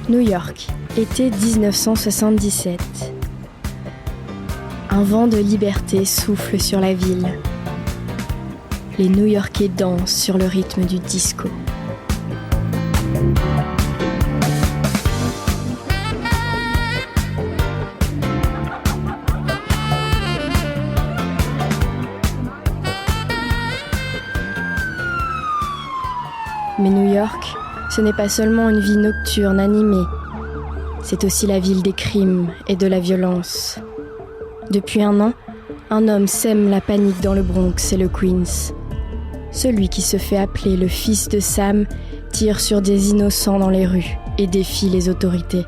New York, été 1977. Un vent de liberté souffle sur la ville. Les New-Yorkais dansent sur le rythme du disco. Mais New York, ce n'est pas seulement une vie nocturne animée, c'est aussi la ville des crimes et de la violence. Depuis 1 an, un homme sème la panique dans le Bronx et le Queens. Celui qui se fait appeler le fils de Sam tire sur des innocents dans les rues et défie les autorités.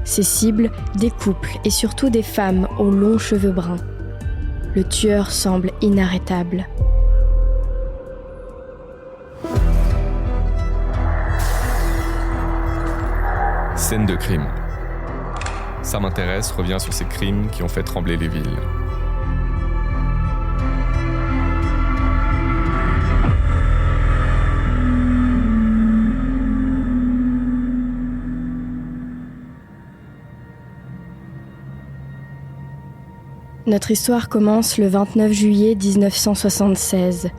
Ses cibles, des couples et surtout des femmes aux longs cheveux bruns. Le tueur semble inarrêtable. Scène de crime. Ça m'intéresse revient sur ces crimes qui ont fait trembler les villes. Notre histoire commence le 29 juillet 1976.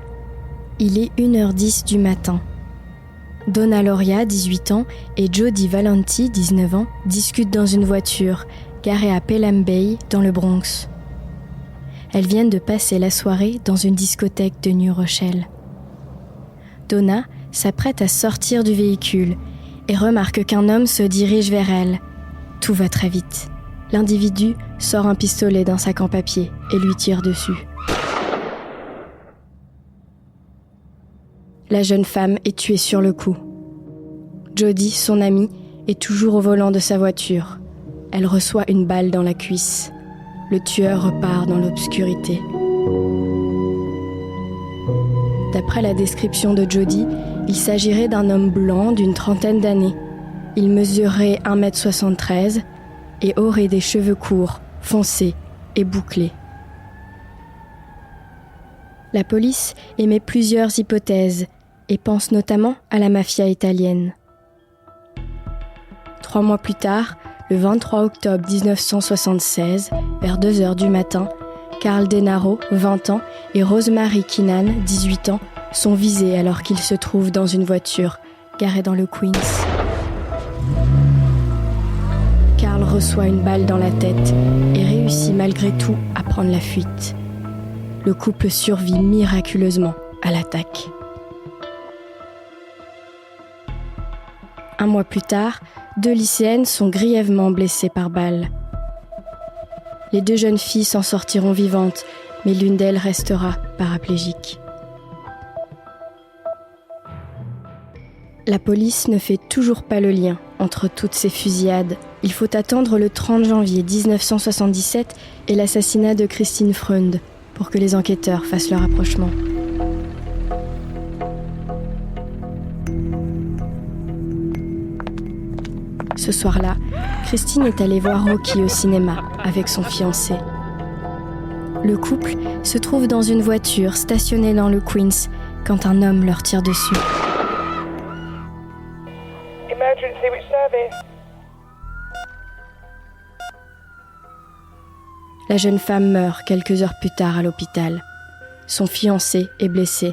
Il est 1h10 du matin. Donna Loria, 18 ans, et Jody Valenti, 19 ans, discutent dans une voiture, garée à Pelham Bay, dans le Bronx. Elles viennent de passer la soirée dans une discothèque de New Rochelle. Donna s'apprête à sortir du véhicule et remarque qu'un homme se dirige vers elle. Tout va très vite. L'individu sort un pistolet d'un sac en papier et lui tire dessus. La jeune femme est tuée sur le coup. Jody, son amie, est toujours au volant de sa voiture. Elle reçoit une balle dans la cuisse. Le tueur repart dans l'obscurité. D'après la description de Jody, il s'agirait d'un homme blanc d'une 30aine d'années. Il mesurait 1m73 et aurait des cheveux courts, foncés et bouclés. La police émet plusieurs hypothèses et pense notamment à la mafia italienne. 3 mois plus tard, le 23 octobre 1976, vers 2h du matin, Carl Denaro, 20 ans, et Rosemary Keenan, 18 ans, sont visés alors qu'ils se trouvent dans une voiture garée dans le Queens. Carl reçoit une balle dans la tête et réussit malgré tout à prendre la fuite. Le couple survit miraculeusement à l'attaque. 1 mois plus tard, 2 lycéennes sont grièvement blessées par balle. Les 2 jeunes filles s'en sortiront vivantes, mais l'une d'elles restera paraplégique. La police ne fait toujours pas le lien entre toutes ces fusillades. Il faut attendre le 30 janvier 1977 et l'assassinat de Christine Freund pour que les enquêteurs fassent leur rapprochement. Ce soir-là, Christine est allée voir Rocky au cinéma avec son fiancé. Le couple se trouve dans une voiture stationnée dans le Queens quand un homme leur tire dessus. Emergency, which service? La jeune femme meurt quelques heures plus tard à l'hôpital. Son fiancé est blessé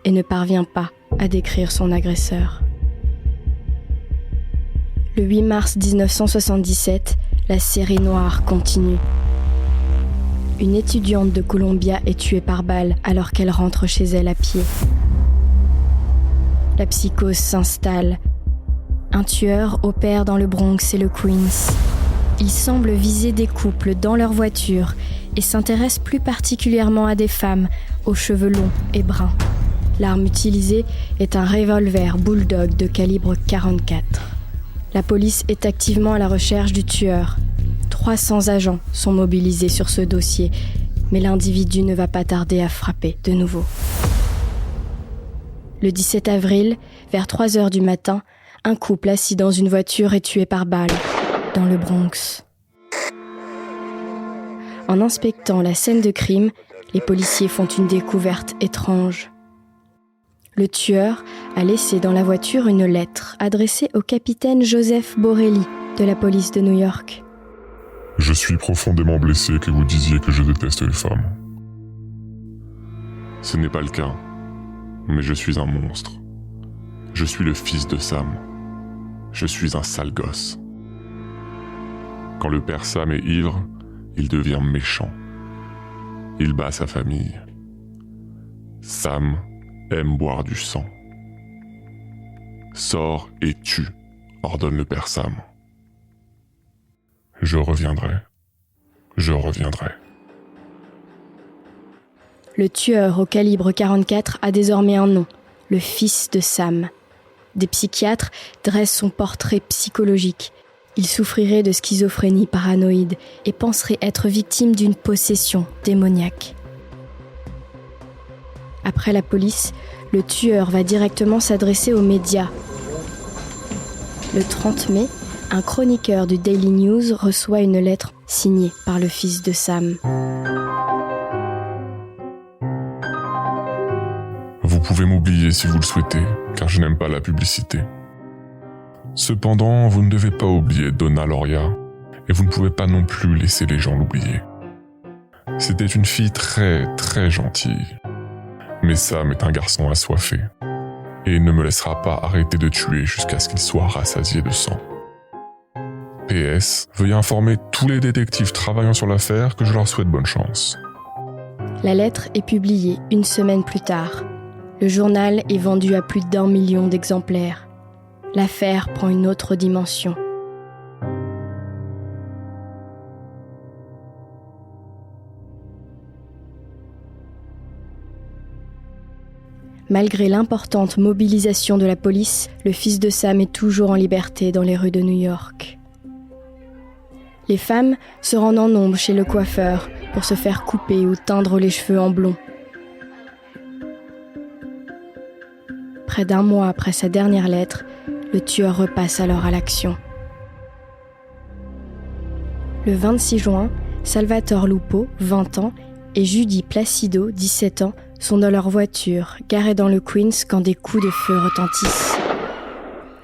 et ne parvient pas à décrire son agresseur. Le 8 mars 1977, la série noire continue. Une étudiante de Columbia est tuée par balle alors qu'elle rentre chez elle à pied. La psychose s'installe. Un tueur opère dans le Bronx et le Queens. Il semble viser des couples dans leur voiture et s'intéresse plus particulièrement à des femmes aux cheveux longs et bruns. L'arme utilisée est un revolver Bulldog de calibre 44. La police est activement à la recherche du tueur. 300 agents sont mobilisés sur ce dossier, mais l'individu ne va pas tarder à frapper de nouveau. Le 17 avril, vers 3h du matin, un couple assis dans une voiture est tué par balle, dans le Bronx. En inspectant la scène de crime, les policiers font une découverte étrange. Le tueur a laissé dans la voiture une lettre adressée au capitaine Joseph Borelli de la police de New York. Je suis profondément blessé que vous disiez que je déteste les femmes. Ce n'est pas le cas, mais je suis un monstre. Je suis le fils de Sam. Je suis un sale gosse. Quand le père Sam est ivre, il devient méchant. Il bat sa famille. Sam aime boire du sang. Sors et tue, ordonne le père Sam. Je reviendrai. Je reviendrai. Le tueur au calibre 44 a désormais un nom, le fils de Sam. Des psychiatres dressent son portrait psychologique. Il souffrirait de schizophrénie paranoïde et penserait être victime d'une possession démoniaque. Après la police, le tueur va directement s'adresser aux médias. Le 30 mai, un chroniqueur du Daily News reçoit une lettre signée par le fils de Sam. Vous pouvez m'oublier si vous le souhaitez, car je n'aime pas la publicité. Cependant, vous ne devez pas oublier Donna Loria, et vous ne pouvez pas non plus laisser les gens l'oublier. C'était une fille très, très gentille. Mais Sam est un garçon assoiffé, et il ne me laissera pas arrêter de tuer jusqu'à ce qu'il soit rassasié de sang. PS, veuillez informer tous les détectives travaillant sur l'affaire que je leur souhaite bonne chance. La lettre est publiée une semaine plus tard. Le journal est vendu à plus d'1 million d'exemplaires. L'affaire prend une autre dimension. Malgré l'importante mobilisation de la police, le fils de Sam est toujours en liberté dans les rues de New York. Les femmes se rendent en nombre chez le coiffeur pour se faire couper ou teindre les cheveux en blond. Près d'1 mois après sa dernière lettre, le tueur repasse alors à l'action. Le 26 juin, Salvatore Lupo, 20 ans, et Judy Placido, 17 ans, sont dans leur voiture, garée dans le Queens quand des coups de feu retentissent.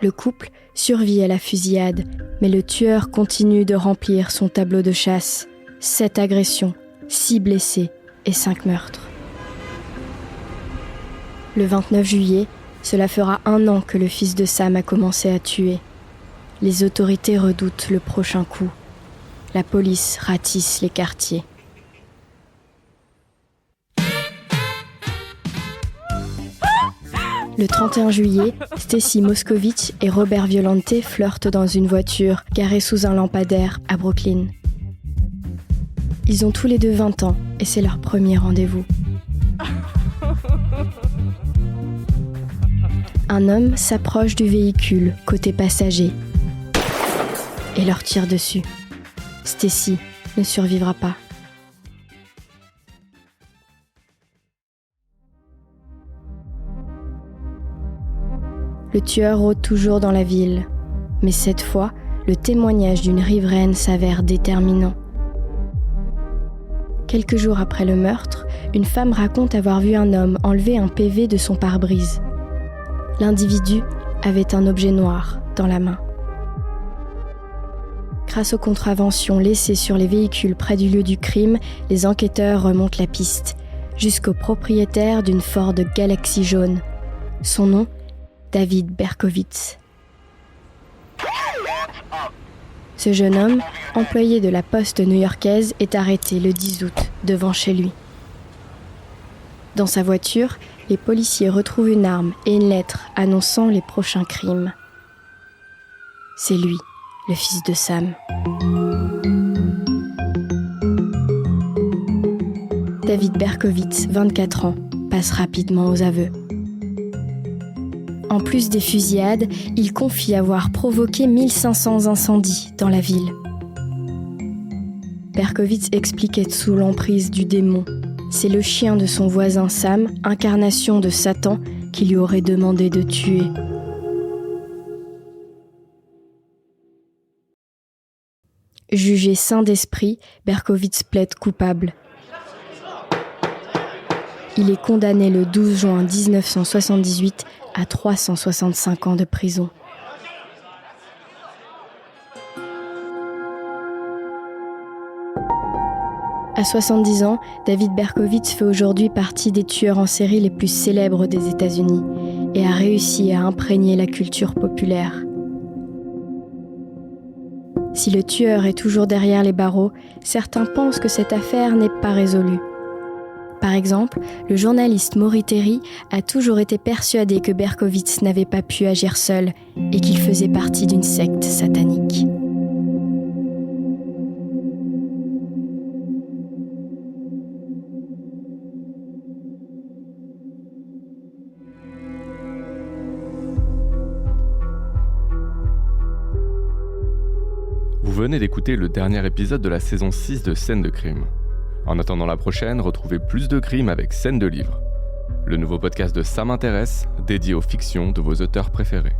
Le couple survit à la fusillade, mais le tueur continue de remplir son tableau de chasse. 7 agressions, 6 blessés et 5 meurtres. Le 29 juillet, cela fera 1 an que le fils de Sam a commencé à tuer. Les autorités redoutent le prochain coup. La police ratisse les quartiers. Le 31 juillet, Stacy Moscovitch et Robert Violante flirtent dans une voiture garée sous un lampadaire à Brooklyn. Ils ont tous les deux 20 ans et c'est leur premier rendez-vous. Un homme s'approche du véhicule côté passager et leur tire dessus. Stacy ne survivra pas. Le tueur rôde toujours dans la ville, mais cette fois, le témoignage d'une riveraine s'avère déterminant. Quelques jours après le meurtre, une femme raconte avoir vu un homme enlever un PV de son pare-brise. L'individu avait un objet noir dans la main. Grâce aux contraventions laissées sur les véhicules près du lieu du crime, les enquêteurs remontent la piste, jusqu'au propriétaire d'une Ford Galaxy jaune. Son nom, David Berkowitz. Ce jeune homme, employé de la poste new-yorkaise, est arrêté le 10 août devant chez lui. Dans sa voiture, les policiers retrouvent une arme et une lettre annonçant les prochains crimes. C'est lui, le fils de Sam. David Berkowitz, 24 ans, passe rapidement aux aveux. En plus des fusillades, il confie avoir provoqué 1500 incendies dans la ville. Berkowitz explique être sous l'emprise du démon. C'est le chien de son voisin Sam, incarnation de Satan, qui lui aurait demandé de tuer. Jugé sain d'esprit, Berkowitz plaide coupable. Il est condamné le 12 juin 1978 à 365 ans de prison. À 70 ans, David Berkowitz fait aujourd'hui partie des tueurs en série les plus célèbres des États-Unis et a réussi à imprégner la culture populaire. Si le tueur est toujours derrière les barreaux, certains pensent que cette affaire n'est pas résolue. Par exemple, le journaliste Maury Terry a toujours été persuadé que Berkowitz n'avait pas pu agir seul et qu'il faisait partie d'une secte satanique. Vous venez d'écouter le dernier épisode de la saison 6 de Scènes de crime. En attendant la prochaine, retrouvez plus de crimes avec Scènes de livres, le nouveau podcast de Ça m'intéresse, dédié aux fictions de vos auteurs préférés.